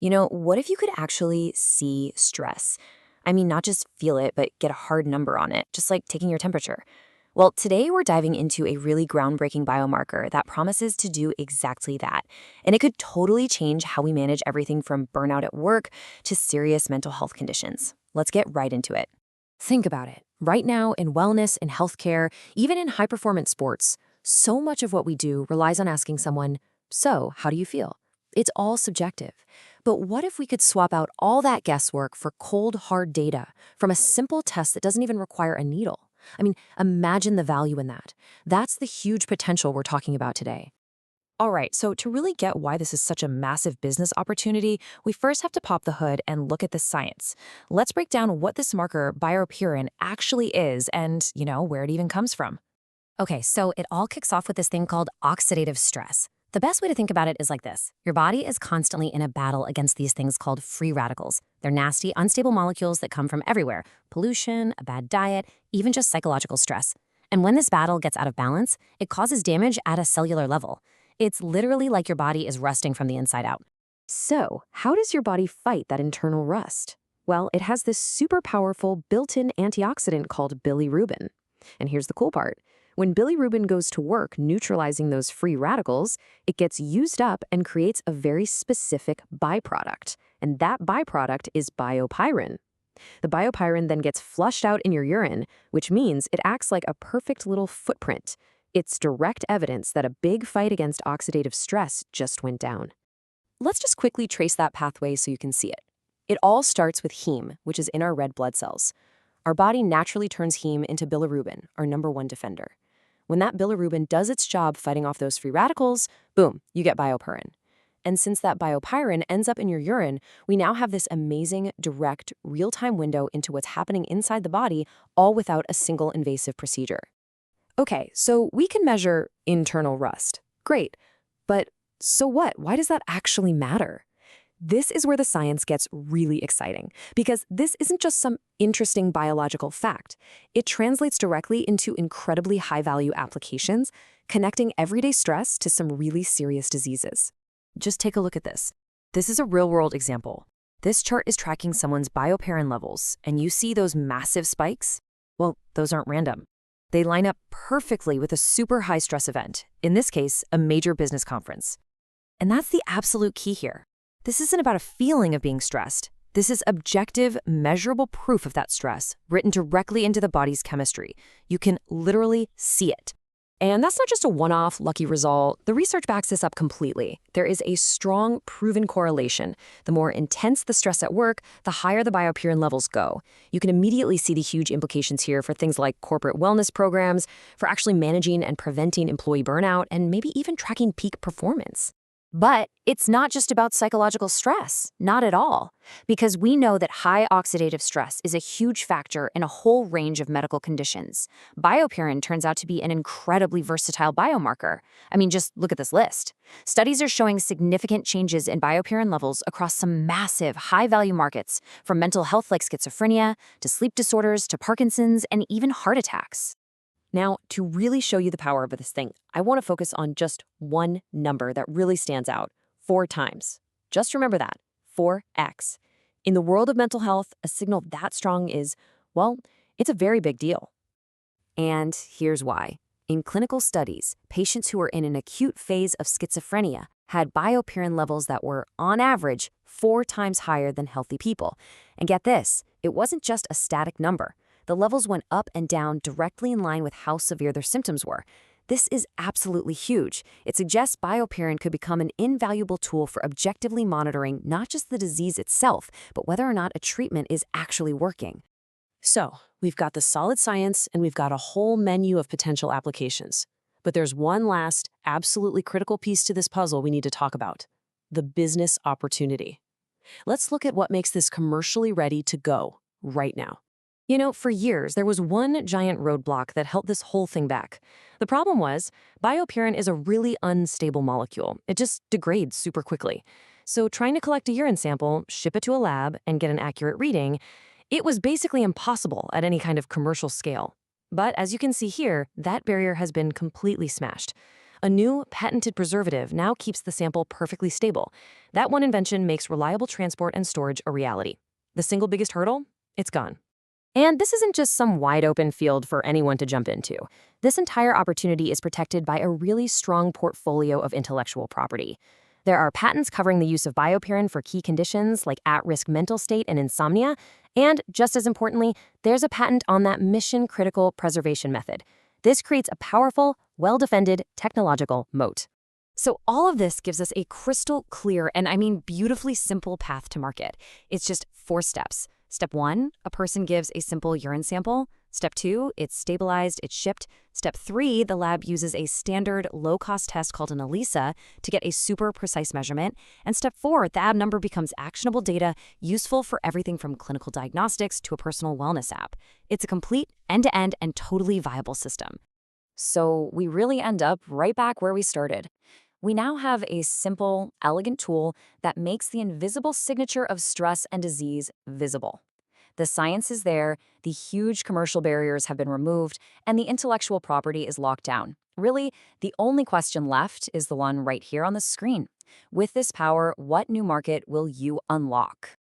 What if you could actually see stress? I mean, not just feel it, but get a hard number on it, just like taking your temperature. Well, today we're diving into a really groundbreaking biomarker that promises to do exactly that. And it could totally change how we manage everything from burnout at work to serious mental health conditions. Let's get right into it. Think about it. Right now, in wellness, in healthcare, even in high performance sports, so much of what we do relies on asking someone, "So, how do you feel?" It's all subjective. But what if we could swap out all that guesswork for cold, hard data from a simple test that doesn't even require a needle? I mean, imagine the value in that. That's the huge potential we're talking about today. All right, so to really get why this is such a massive business opportunity, we first have to pop the hood and look at the science. Let's break down what this marker, Biopyrrin, actually is and, where it even comes from. Okay, so it all kicks off with this thing called oxidative stress. The best way to think about it is like this. Your body is constantly in a battle against these things called free radicals. They're nasty, unstable molecules that come from everywhere. Pollution, a bad diet, even just psychological stress. And when this battle gets out of balance, it causes damage at a cellular level. It's literally like your body is rusting from the inside out. So, how does your body fight that internal rust? Well, it has this super powerful built-in antioxidant called bilirubin. And here's the cool part. When bilirubin goes to work neutralizing those free radicals, it gets used up and creates a very specific byproduct. And that byproduct is biopyrin. The biopyrin then gets flushed out in your urine, which means it acts like a perfect little footprint. It's direct evidence that a big fight against oxidative stress just went down. Let's just quickly trace that pathway so you can see it. It all starts with heme, which is in our red blood cells. Our body naturally turns heme into bilirubin, our number one defender. When that bilirubin does its job fighting off those free radicals, boom, you get biopyrin. And since that biopyrin ends up in your urine, we now have this amazing, direct, real-time window into what's happening inside the body, all without a single invasive procedure. Okay, so we can measure internal rust. Great. But so what? Why does that actually matter? This is where the science gets really exciting, because this isn't just some interesting biological fact. It translates directly into incredibly high-value applications, connecting everyday stress to some really serious diseases. Just take a look at this. This is a real-world example. This chart is tracking someone's biopyrin levels, and you see those massive spikes? Well, those aren't random. They line up perfectly with a super high-stress event, in this case, a major business conference. And that's the absolute key here. This isn't about a feeling of being stressed. This is objective, measurable proof of that stress, written directly into the body's chemistry. You can literally see it. And that's not just a one-off lucky result. The research backs this up completely. There is a strong, proven correlation. The more intense the stress at work, the higher the biopyrin levels go. You can immediately see the huge implications here for things like corporate wellness programs, for actually managing and preventing employee burnout, and maybe even tracking peak performance. But it's not just about psychological stress, not at all, because we know that high oxidative stress is a huge factor in a whole range of medical conditions. Biopyrin turns out to be an incredibly versatile biomarker. I mean, just look at this list. Studies are showing significant changes in biopyrin levels across some massive, high-value markets, from mental health like schizophrenia, to sleep disorders, to Parkinson's, and even heart attacks. Now, to really show you the power of this thing, I want to focus on just one number that really stands out: 4 times. Just remember that, 4x. In the world of mental health, a signal that strong is, well, it's a very big deal. And here's why. In clinical studies, patients who were in an acute phase of schizophrenia had biopyrin levels that were, on average, 4 times higher than healthy people. And get this, it wasn't just a static number. The levels went up and down directly in line with how severe their symptoms were. This is absolutely huge. It suggests biopyrin could become an invaluable tool for objectively monitoring not just the disease itself, but whether or not a treatment is actually working. So, we've got the solid science and we've got a whole menu of potential applications. But there's one last, absolutely critical piece to this puzzle we need to talk about: the business opportunity. Let's look at what makes this commercially ready to go right now. For years, there was one giant roadblock that held this whole thing back. The problem was, biopyrin is a really unstable molecule. It just degrades super quickly. So trying to collect a urine sample, ship it to a lab, and get an accurate reading, it was basically impossible at any kind of commercial scale. But as you can see here, that barrier has been completely smashed. A new, patented preservative now keeps the sample perfectly stable. That one invention makes reliable transport and storage a reality. The single biggest hurdle? It's gone. And this isn't just some wide-open field for anyone to jump into. This entire opportunity is protected by a really strong portfolio of intellectual property. There are patents covering the use of Biopyrrin for key conditions like at-risk mental state and insomnia, and just as importantly, there's a patent on that mission-critical preservation method. This creates a powerful, well-defended technological moat. So all of this gives us a crystal clear, and I mean beautifully simple path to market. It's just 4 steps. Step 1, a person gives a simple urine sample. Step 2, it's stabilized, it's shipped. Step 3, the lab uses a standard low-cost test called an ELISA to get a super precise measurement. And step 4, the ab number becomes actionable data useful for everything from clinical diagnostics to a personal wellness app. It's a complete, end-to-end, and totally viable system. So we really end up right back where we started. We now have a simple, elegant tool that makes the invisible signature of stress and disease visible. The science is there, the huge commercial barriers have been removed, and the intellectual property is locked down. Really, the only question left is the one right here on the screen. With this power, what new market will you unlock?